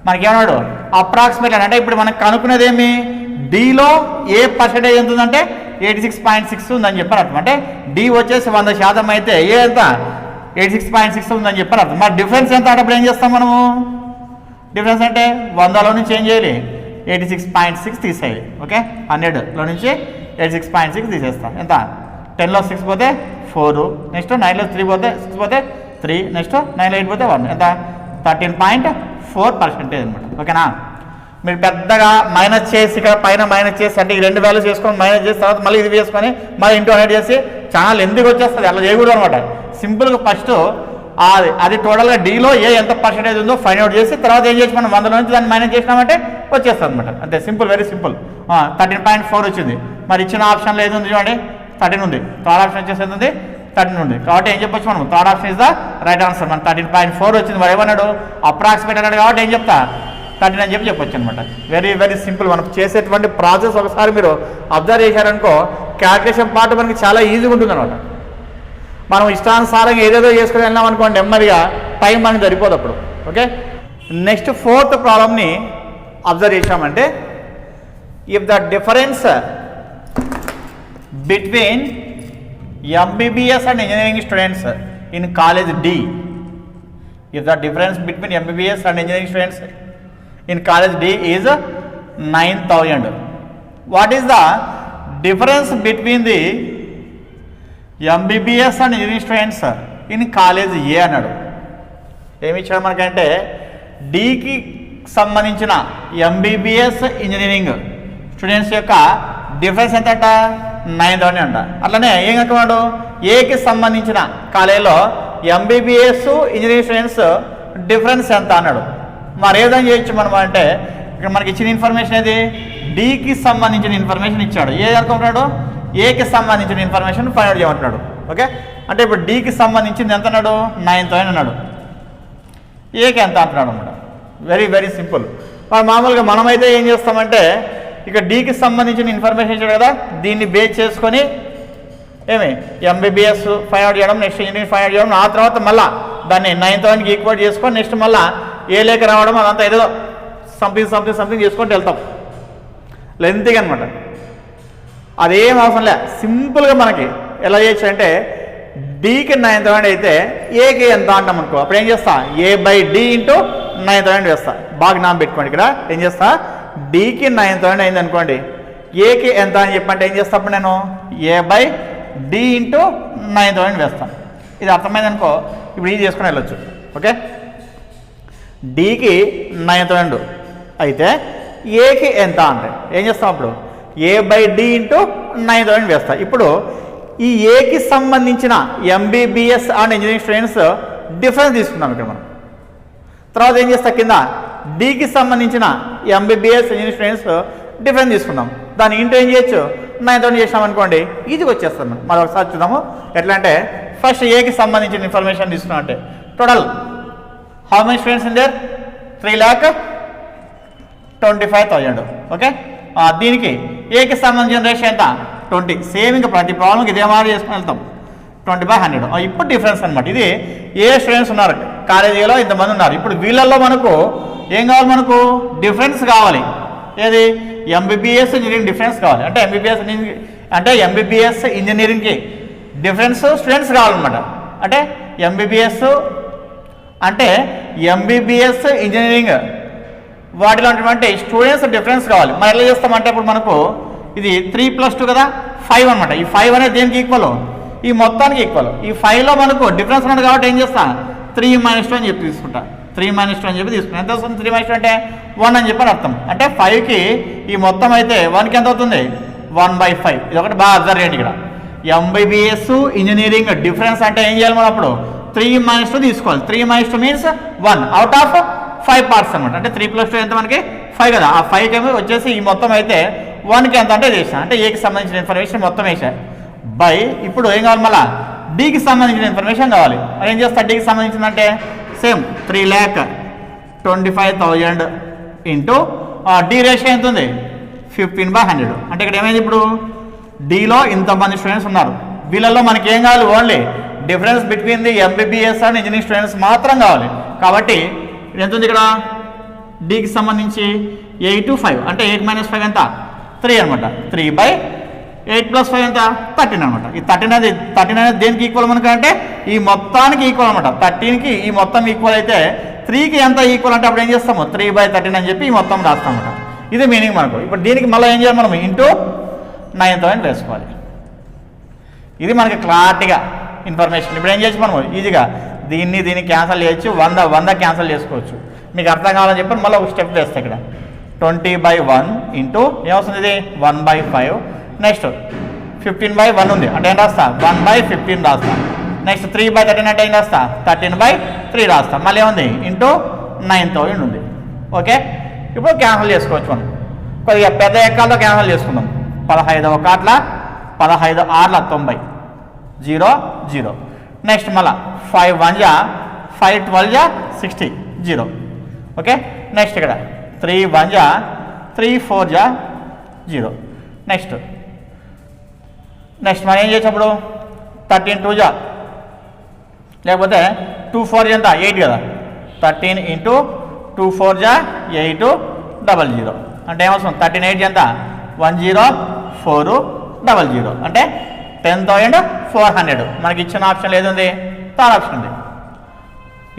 A: మనకేమన్నాడు అప్రాక్సిమేట్ అంటే ఇప్పుడు మనకు కనుక్కునేది ఏమి డీలో ఏ పర్సెంటేజ్ ఎంత ఉందంటే 86.6 ఉందని చెప్పారు అర్థం. అంటే డి వచ్చేసి 100% అయితే ఏ ఎంత 86.6 ఉందని చెప్పారు అర్థం. మరి డిఫరెన్స్ ఎంత అంటే అప్పుడు ఏం చేస్తాం మనము డిఫరెన్స్ అంటే 100లో నుంచి ఏం చేయాలి 86.6 తీసేయాలి. ఓకే 100లో నుంచి 86.6 తీసేస్తాం. ఎంత 10లో 6 పోతే 4. నెక్స్ట్ 9లో 3 పోతే 6 పోతే 3. నెక్స్ట్ 9లో 8 పోతే 1. ఎంత 13.4% అనమాట. ఓకేనా. మీరు పెద్దగా మైనస్ చేసి ఇక్కడ పైన మైనస్ చేసి అంటే ఈ రెండు వాల్యూస్ చేసుకొని మైనస్ చేసి తర్వాత మళ్ళీ ఇది వేసుకొని మళ్ళీ ఇంటూ 100 చేసి చాలా ఎందుకు వచ్చేస్తుంది అలా చేయకూడదు అనమాట. సింపుల్గా ఫస్ట్ అది టోటల్గా డీలో ఎంత పర్సెంటేజ్ ఉందో ఫైండ్ అవుట్ చేసి తర్వాత ఏం చేసి మనం 100లో నుంచి దాన్ని మైనస్ చేసినామంటే వచ్చేస్తుంది అనమాట. అంతే సింపుల్ వెరీ సింపుల్. 13.4 వచ్చింది. మరి ఇచ్చిన ఆప్షన్లో ఏది ఉంది చూడండి 13 ఉంది. థర్డ్ ఆప్షన్ వచ్చేసి ఎంత ఉంది 13 ఉంది. కాబట్టి ఏం చెప్పొచ్చు మనం third option is the right answer. మన 13.4 వచ్చింది. మరి ఏమన్నాడు అప్రాక్సిమేట్ అన్నాడు కాబట్టి ఏం చెప్తా 13 అని చెప్పొచ్చు అనమాట. Very very simple. మనం చేసేటువంటి ప్రాసెస్ ఒకసారి మీరు అబ్జర్వ్ చేశారనుకో క్యాల్కులేషన్ పార్ట్ మనకి చాలా ఈజీగా ఉంటుంది అనమాట. మనం ఇష్టానుసారంగా ఏదేదో చేసుకుని వెళ్ళాం అనుకోండి నెమ్మదిగా టైం మనకి సరిపోదు అప్పుడు. ఓకే నెక్స్ట్ 4th ప్రాబ్లమ్ని అబ్జర్వ్ చేసామంటే if the difference between MBBS and engineering students in college D if the difference between MBBS and engineering students in college D is 9,000. What is the difference between the MBBS and engineering students in college A అన్నాడు. ఏమి ఇచ్చాడు మనకంటే డికి సంబంధించిన MBBS engineering students యొక్క difference ఎంత అంట 9,000 అంట. అట్లనే ఏం కనుక్కున్నాడు ఏకి సంబంధించిన కాలేజీలో ఎంబీబీఎస్ ఇంజనీరింగ్ స్టూడెంట్స్ డిఫరెన్స్ ఎంత అన్నాడు. మరి ఏ విధంగా చేయొచ్చు మనం అంటే ఇక్కడ మనకి ఇచ్చిన ఇన్ఫర్మేషన్ ఏది డికి సంబంధించిన ఇన్ఫర్మేషన్ ఇచ్చాడు. ఏ అనుకుంటున్నాడు ఏకి సంబంధించిన ఇన్ఫర్మేషన్ ఫైండ్ అవుట్ చేయమంటున్నాడు. ఓకే అంటే ఇప్పుడు డికి సంబంధించింది ఎంత అన్నాడు 9,000 అన్నాడు. ఏకి ఎంత అంటున్నాడు అన్నమాట. Very very simple. మామూలుగా మనమైతే ఏం చేస్తామంటే ఇక డికి సంబంధించిన ఇన్ఫర్మేషన్ ఇచ్చాడు కదా దీన్ని బేస్ చేసుకొని ఏమి ఎంబీబీఎస్ ఫైండ్ అవుట్ చేయడం నెక్స్ట్ ఇంజనీరింగ్ ఫైండ్ అవుట్ చేయడం ఆ తర్వాత మళ్ళీ దాన్ని 9,000కి ఈక్వల్ చేసుకొని నెక్స్ట్ మళ్ళీ ఏ లేక రావడం అదంతా ఏదో సంథింగ్ చేసుకుంటూ వెళ్తాం లెంతీగా అనమాట. అదేం అవసరం లే సింపుల్గా మనకి ఎలా చేయొచ్చు అంటే డికి 9,000 అయితే ఏకి ఎంత అంటాం అనుకో అప్పుడు ఏం చేస్తా A/D × 9,000 వేస్తా. బాగా నామ పెట్టుకోండి. ఇక్కడ ఏం చేస్తా డికి 9,000 అయింది అనుకోండి ఏకి ఎంత అని చెప్పంటే ఏం చేస్తా అప్పుడు నేను A/D × 9,000 వేస్తాను. ఇది అర్థమైంది అనుకో ఇప్పుడు ఇది చేసుకుని వెళ్ళొచ్చు. ఓకే డికి 9,000 అయితే ఏకి ఎంత అంటే ఏం చేస్తాం అప్పుడు A/D × 9,000 వేస్తా. ఇప్పుడు ఈ ఏకి సంబంధించిన MBBS and engineering students difference తీసుకున్నాం ఇక్కడ మనం. తర్వాత ఏం చేస్తా కింద డికి సంబంధించిన ఎంబీబీఎస్ ఇంజనీరింగ్ స్టూడెంట్స్ డిఫరెన్స్ తీసుకున్నాం. దాన్ని ఇంటూ ఏం చేయొచ్చు 9,000 చేసినాం అనుకోండి ఈజీగా వచ్చేస్తాం. మనం ఒకసారి చూద్దాము ఎట్లా అంటే ఫస్ట్ ఏకి సంబంధించిన ఇన్ఫర్మేషన్ తీసుకున్నాం అంటే total how many students in there 3 lakh 25,000. Okay, దీనికి ఏకి సంబంధించిన రేషియో ఎంత 20. సేమ్ ఇంకా ప్రతి ప్రాబ్లంకి ఇదే మాదిరి చేసుకుని వెళ్తాం. 20/100. ఇప్పుడు డిఫరెన్స్ అనమాట. ఇది ఏ స్టూడెంట్స్ ఉన్నారు కాలేజీలో ఇంతమంది ఉన్నారు. ఇప్పుడు వీళ్ళల్లో మనకు ఏం కావాలి, మనకు డిఫరెన్స్ కావాలి. ఏది ఎంబీబీఎస్ ఇంజనీరింగ్ డిఫరెన్స్ కావాలి. అంటే ఎంబీబీఎస్ ఇంజనీరింగ్కి డిఫరెన్స్ స్టూడెంట్స్ కావాలన్నమాట. అంటే ఎంబీబీఎస్ ఇంజనీరింగ్ వాటిలో ఉన్నటువంటి స్టూడెంట్స్ డిఫరెన్స్ కావాలి. మరి ఎలా చేస్తామంటే ఇప్పుడు మనకు ఇది 3+2 కదా 5 అనమాట. ఈ 5 అనేది దేనికి ఈక్వల్, ఈ మొత్తానికి ఈక్వల్. ఈ 5లో మనకు డిఫరెన్స్ ఉన్నది కాబట్టి ఏం చేస్తా 3-2 అని చెప్పి తీసుకుంటా. 3-2 అని చెప్పి తీసుకుంటా. ఎంత వస్తుంది 3-2 అంటే 1 అని చెప్పని అర్థం. అంటే 5కి ఈ మొత్తం అయితే 1కి ఎంత అవుతుంది 1/5. ఇది ఒకటి బాగా అబ్జర్వ్ చేయండి. ఇక్కడ ఎంబీబీఎస్ ఇంజనీరింగ్ డిఫరెన్స్ అంటే ఏం చేయాలి మనం అప్పుడు 3-2 తీసుకోవాలి. 3-2 మీన్స్ 1 అవుట్ ఆఫ్ 5 పార్ట్స్ అనమాట. అంటే 3+2 ఎంత మనకి 5 కదా. ఆ 5కి వచ్చేసి ఈ మొత్తం అయితే 1కి ఎంత అంటే చేసాను. అంటే ఏకి సంబంధించిన ఇన్ఫర్మేషన్ మొత్తం వేసాను బై. ఇప్పుడు ఏం కావాలి మళ్ళీ డీకి సంబంధించిన ఇన్ఫర్మేషన్ కావాలి. మరి ఏం చేస్తా డీకి సంబంధించిందంటే సేమ్ 3,25,000 ఇంటూ డి రేషియో ఎంత ఉంది 15/100. అంటే ఇక్కడ ఏమైంది ఇప్పుడు డీలో ఇంతమంది స్టూడెంట్స్ ఉన్నారు. వీళ్ళల్లో మనకి ఏం కావాలి only difference between the MBBS and engineering students మాత్రం కావాలి. కాబట్టి ఎంత ఉంది ఇక్కడ డీకి సంబంధించి 8 to 5 అంటే 8 - 5 ఎంత 3 అనమాట. 3/8 + 5 ఎంత 13 అనమాట. ఈ 13 అనేది దేనికి ఈక్వల్ మనకు అంటే ఈ మొత్తానికి ఈక్వల్ అనమాట. 13కి ఈ మొత్తం ఈక్వల్ అయితే 3కి ఎంత ఈక్వల్ అంటే అప్పుడు ఏం చేస్తాము 3/13 అని చెప్పి ఈ మొత్తం రాస్తాం అనమాట. ఇది మీనింగ్ మనకు. ఇప్పుడు దీనికి మళ్ళీ ఏం చేయాలి మనం ఇంటూ 9,000 వేసుకోవాలి. ఇది మనకి క్లారిటీగా ఇన్ఫర్మేషన్. ఇప్పుడు ఏం చేయొచ్చు మనం ఈజీగా దీన్ని క్యాన్సిల్ చేయొచ్చు. 100 క్యాన్సిల్ చేసుకోవచ్చు. మీకు అర్థం కావాలని చెప్పి మళ్ళీ ఒక స్టెప్ వేస్తాయి. ఇక్కడ 20/1 ఇంటూ ఏమొస్తుంది ఇది 1/5. నెక్స్ట్ 15/1 ఉంది అంటే ఏం రాస్తా 1/15 రాస్తా. నెక్స్ట్ 3/13 అంటే ఏం రాస్తా 13/3 రాస్తా. మళ్ళీ ఏముంది ఇంటూ 9,000 ఉంది. ఓకే, ఇప్పుడు క్యాన్సిల్ చేసుకోవచ్చు మనం. కొద్దిగా పెద్ద ఎక్కాలతో క్యాన్సిల్ చేసుకుందాం. 15వ కార్ట్ల 15 6ల 90 0 0. నెక్స్ట్ మళ్ళీ 5 1 5 12 60 0. ఓకే, నెక్స్ట్ ఇక్కడ 3 1 3 4 0. నెక్స్ట్ మనం ఏం చేసినప్పుడు 13 2 లేకపోతే 2 4 ఎంత 8 కదా. 13 ఇంటూ 2 4 8 00. అంటే ఏమవుతుంది 13 8 ఎంత 10400 అంటే 10,400. మనకి ఇచ్చిన ఆప్షన్ ఏదుంది థర్డ్ ఆప్షన్ ఉంది.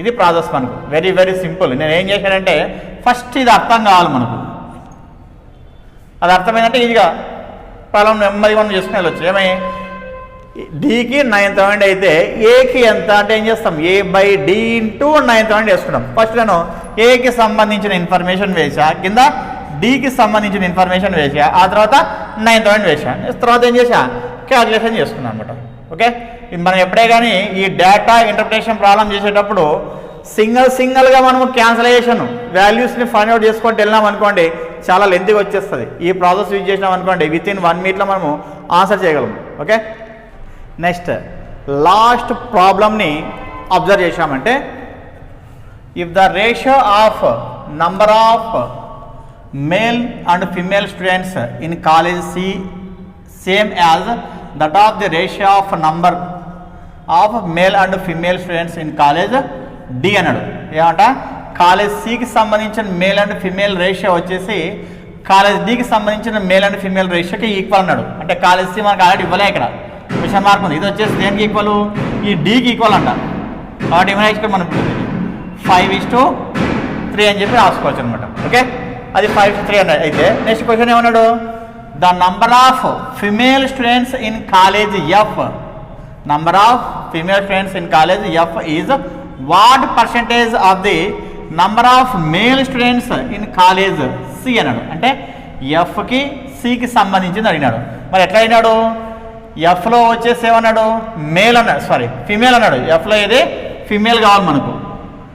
A: ఇది ప్రాసెస్ మనకు వెరీ వెరీ సింపుల్. నేను ఏం చేశానంటే ఫస్ట్ ఇది అర్థం కావాలి మనకు. అది అర్థమైందంటే ఈజీగా ప్రాబ్లం నెమ్మదిగా మనం చేసుకుని వెళ్ళొచ్చు. ఏమై డీకి 9,000 అయితే ఏకి ఎంత అంటే ఏం చేస్తాం A/D ఇంటూ 9,000 వేసుకుంటాం. ఫస్ట్ నేను ఏకి సంబంధించిన ఇన్ఫర్మేషన్ వేసా, కింద డీకి సంబంధించిన ఇన్ఫర్మేషన్ వేసా, ఆ తర్వాత 9,000 వేసా. తర్వాత ఏం చేసా క్యాల్కులేషన్ చేసుకున్నాను అనమాట. ఓకే, మనం ఎప్పుడే కానీ ఈ డేటా ఇంటర్ప్రిటేషన్ ప్రాబ్లం చేసేటప్పుడు సింగిల్గా మనము క్యాన్సలేషన్ వాల్యూస్ని ఫైండ్ అవుట్ చేసుకుంటూ వెళ్ళినాం అనుకోండి చాలా లెంతీగా వచ్చేస్తుంది. ఈ ప్రాసెస్ యూజ్ చేసినాం అనుకోండి వితిన్ 1 minute మనము ఆన్సర్ చేయగలం. ఓకే, నెక్స్ట్ లాస్ట్ ప్రాబ్లమ్ని అబ్జర్వ్ చేశామంటే if the ratio of number of male and female students in college C same as that of the ratio of number of male and female students in college D అన్నాడు. ఏమంట college సికి సంబంధించిన male and female ratio వచ్చేసి college డికి సంబంధించిన male and female రేషియోకి equal అన్నాడు. అంటే కాలేజ్ సి మనకు ఆల్రెడీ ఇవ్వలే, ఇక్కడ క్వశ్చన్ మార్క్ ఉంది. ఇది వచ్చేసి దేనికి ఈక్వల్ ఈ డికి ఈక్వల్ అంట. కాబట్టి ఏమైనా మనం 5:3 అని చెప్పి రాసుకోవచ్చు అనమాట. ఓకే, అది 5:3 అన్నాడు. అయితే నెక్స్ట్ క్వశ్చన్ ఏమన్నాడు the number of female students in college F number of female students in college F is what percentage of the number of male students in college C అన్నాడు. అంటే ఎఫ్కి సికి సంబంధించింది అడిగినాడు. మరి ఎట్లా అయినాడు ఎఫ్లో వచ్చేసి ఏమన్నాడు మేల్ అన్నాడు, సారీ ఫిమేల్ అన్నాడు. ఎఫ్లో ఏది ఫిమేల్ కావాలి మనకు.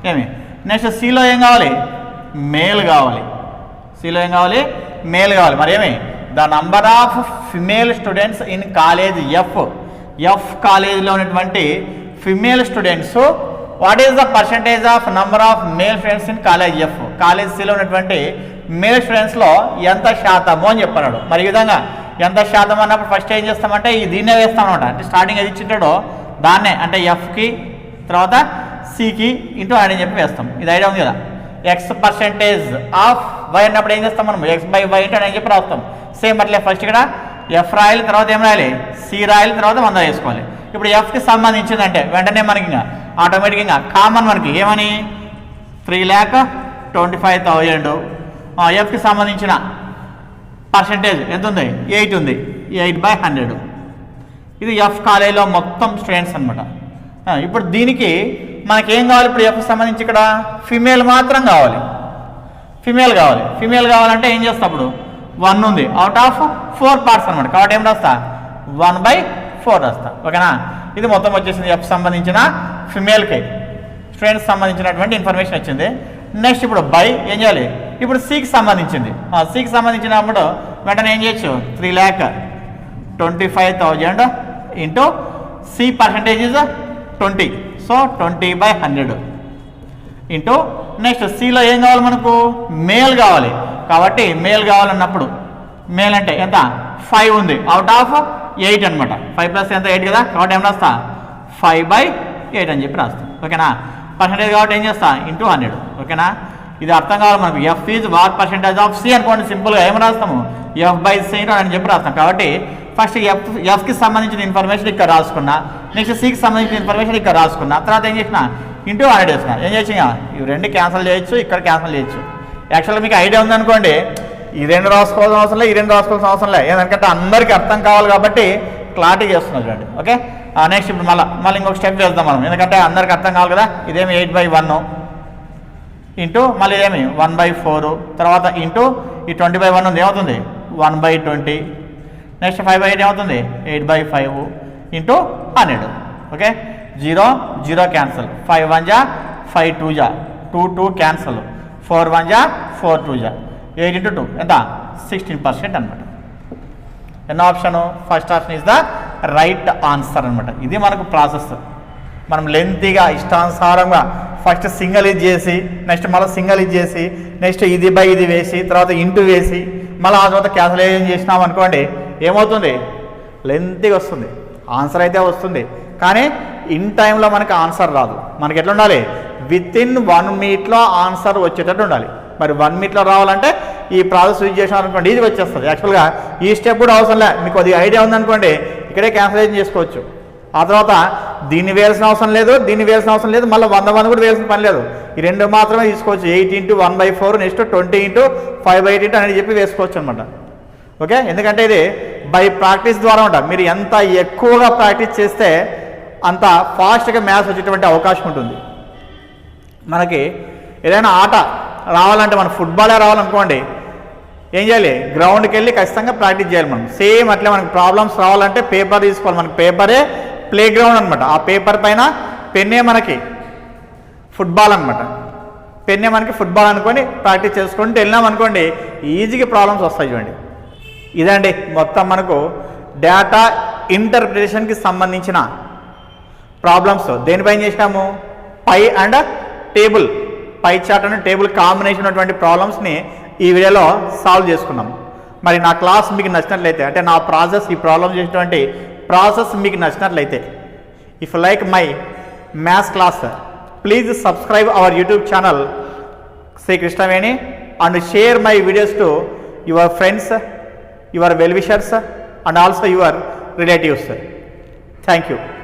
A: ఏమి నెక్స్ట్ సిలో ఏం కావాలి మేల్ కావాలి. సిలో ఏం కావాలి మేల్ కావాలి. మరి ఏమి the number of female students in college F కాలేజీలో ఉన్నటువంటి female students what is the percentage of number of male students in college F. College సిలో ఉన్నటువంటి మేల్ స్టూడెంట్స్లో ఎంత శాతము అని చెప్పన్నాడు. మరి ఈ విధంగా ఎంత శాతం అన్నప్పుడు ఫస్ట్ ఏం చేస్తామంటే దీన్నే వేస్తామన్నమాట. అంటే స్టార్టింగ్ ఏది ఇచ్చింటాడో దాన్నే, అంటే ఎఫ్కి తర్వాత సికి ఇంటూ అని చెప్పి వేస్తాం. ఇది ఐడియా ఉంది కదా. X% ఆఫ్ వై అన్నప్పుడు ఏం చేస్తాం మనం X/Y ఇంటూ అని చెప్పి రాస్తాం. సేమ్ అట్లే ఫస్ట్ ఇక్కడ ఎఫ్ రాయాలి, తర్వాత ఏం రాయాలి సి రాయాలి, తర్వాత 100 వేసుకోవాలి. ఇప్పుడు ఎఫ్కి సంబంధించిందంటే వెంటనే మనకి ఇంకా ఆటోమేటిక్గా కామన్ మనకి ఏమని 3,25,000. ఎఫ్కి సంబంధించిన పర్సంటేజ్ ఎంత ఉంది 8 ఉంది. 8/100. ఇది ఎఫ్ కాలేజీలో మొత్తం స్టూడెంట్స్ అనమాట. ఇప్పుడు దీనికి మనకేం కావాలి, ఇప్పుడు ఎఫ్కి సంబంధించి ఇక్కడ ఫిమేల్ మాత్రం కావాలి. ఫిమేల్ కావాలంటే ఏం చేస్తా, అప్పుడు 1 ఉంది అవుట్ ఆఫ్ 4 పార్ట్స్ అనమాట. కాబట్టి ఏం రాస్తా 1/4 రాస్తా. ఓకేనా. ఇది మొత్తం వచ్చేసింది ఎఫ్ సంబంధించిన ఫిమేల్కి స్టూడెంట్స్ సంబంధించినటువంటి ఇన్ఫర్మేషన్ వచ్చింది. నెక్స్ట్ ఇప్పుడు బై ఏం చేయాలి, ఇప్పుడు సికి సంబంధించింది. సికి సంబంధించినప్పుడు వెంటనే ఏం చేయొచ్చు 3,25,000 into C percentage 20, so 20/100 into next సిలో ఏం కావాలి మనకు మేల్ కావాలి. కాబట్టి మేల్ కావాలన్నప్పుడు మేల్ అంటే ఎంత 5 ఉంది అవుట్ ఆఫ్ 8 అనమాట. 5 + ఎంత 8 కదా. కాబట్టి ఏం రాస్తా 5/8 అని చెప్పి రాస్తాం. ఓకేనా. పర్సంటేజ్ కాబట్టి ఏం చేస్తా ఇంటూ 100. ఓకేనా. ఇది అర్థం కావాలి మనకు. F is what percentage of C అనుకోండి. సింపుల్గా ఏమి రాస్తాము F/C అని చెప్పి రాస్తాం. కాబట్టి ఫస్ట్ ఎఫ్కి సంబంధించిన ఇన్ఫర్మేషన్ ఇక్కడ రాసుకున్నా, నెక్స్ట్ సికి సంబంధించిన ఇన్ఫర్మేషన్ ఇక్కడ రాసుకున్నా, తర్వాత ఏం చేసిన ఇంటూ 100 వేసిన. ఏం చేసినా ఇవి 2 క్యాన్సిల్ చేయొచ్చు, ఇక్కడ క్యాన్సిల్ చేయొచ్చు. యాక్చువల్గా మీకు ఐడియా ఉందనుకోండి, ఈ 2 రాసుకోవాల్సిన అవసరం లేదు, ఈ 2 రాసుకోవాల్సిన అవసరం లేదు. ఎందుకంటే అందరికీ అర్థం కావాలి కాబట్టి క్లారిటీ చేస్తున్నారు చూడండి. ఓకే. నెక్స్ట్ ఇప్పుడు మళ్ళీ ఇంకొక స్టెప్ చేద్దాం మనం, ఎందుకంటే అందరికి అర్థం కావాలి కదా. ఇదేమి 8/1 ఇంటూ మళ్ళీ ఇదేమి 1/4, తర్వాత ఇంటూ ఈ 20/1 ఉంది ఏమవుతుంది 1/20. నెక్స్ట్ 5/8 ఏమవుతుంది 8/5 ఇంటూ 100. ఓకే. 0 0 క్యాన్సల్, 5 1 జా 5 2 జా 2 2 క్యాన్సల్, 4 1 జా 4 2 జా 8 ఇంటూ 2 ఎంత 16% అనమాట. ఎన్నో option first option is the right answer అనమాట. ఇది మనకు ప్రాసెస్. మనం లెంతీగా ఇష్టానుసారంగా ఫస్ట్ సింగల్ ఇది చేసి, నెక్స్ట్ మళ్ళీ సింగల్ ఇది చేసి, నెక్స్ట్ ఇది బై ఇది వేసి, తర్వాత ఇంటూ వేసి, మళ్ళీ ఆ తర్వాత క్యాన్సలేషన్ చేసినాం అనుకోండి ఏమవుతుంది లెంతీగా వస్తుంది. ఆన్సర్ అయితే వస్తుంది కానీ ఇన్ టైంలో మనకి ఆన్సర్ రాదు. మనకి ఎట్లా ఉండాలి వితిన్ 1 మినిట్లో ఆన్సర్ వచ్చేటట్టు ఉండాలి. మరి 1 మినిట్లో రావాలంటే ఈ ప్రాసెస్ యూజ్ చేసినాం అనుకోండి ఇది వచ్చేస్తుంది. యాక్చువల్గా ఈ స్టెప్ కూడా అవసరం లే, మీకు అది ఐడియా ఉందనుకోండి ఇక్కడే క్యాన్సలేషన్ చేసుకోవచ్చు. ఆ తర్వాత దీన్ని వేయాల్సిన అవసరం లేదు, దీన్ని వేయాల్సిన అవసరం లేదు, మళ్ళీ 100 కూడా వేయాల్సిన పని లేదు. ఈ 2 మాత్రమే తీసుకోవచ్చు. 8 ఇంటూ 1/4 నెక్స్ట్ 20 ఇంటూ 5/8 అని చెప్పి వేసుకోవచ్చు అనమాట. ఓకే. ఎందుకంటే ఇది బై ప్రాక్టీస్ ద్వారా ఉంటుంది. మీరు ఎంత ఎక్కువగా ప్రాక్టీస్ చేస్తే అంత ఫాస్ట్గా మ్యాథ్స్ వచ్చేటువంటి అవకాశం ఉంటుంది. మనకి ఏదైనా ఆట రావాలంటే మన ఫుట్బాలే రావాలనుకోండి ఏం చేయాలి గ్రౌండ్కి వెళ్ళి ఖచ్చితంగా ప్రాక్టీస్ చేయాలి మనం. సేమ్ అట్లే మనకి ప్రాబ్లమ్స్ రావాలంటే పేపర్ తీసుకోవాలి. మనకి పేపరే ప్లే గ్రౌండ్ అనమాట. ఆ పేపర్ పైన పెన్నే మనకి ఫుట్బాల్ అనమాట. పెన్నే మనకి ఫుట్బాల్ అనుకొని ప్రాక్టీస్ చేసుకుంటూ వెళ్ళినాం అనుకోండి ఈజీగా ప్రాబ్లమ్స్ వస్తాయి చూడండి. ఇదండి మొత్తం మనకు డేటా ఇంటర్ప్రిటేషన్కి సంబంధించిన ప్రాబ్లమ్స్. దేనిపైన చేసినాము pie and table, pie chart and table combination ఉన్నటువంటి ప్రాబ్లమ్స్ని ఈ వీడియోలో సాల్వ్ చేసుకున్నాం. మరి నా క్లాస్ మీకు నచ్చినట్లయితే, అంటే నా ప్రాసెస్ ఈ ప్రాబ్లమ్ చేసేటువంటి ప్రాసెస్ మీకు నచ్చినట్లయితే, if like my maths class please subscribe our YouTube channel Shri Krishnaveni and share my videos to your friends, your well-wishers and also your relatives. Thank you.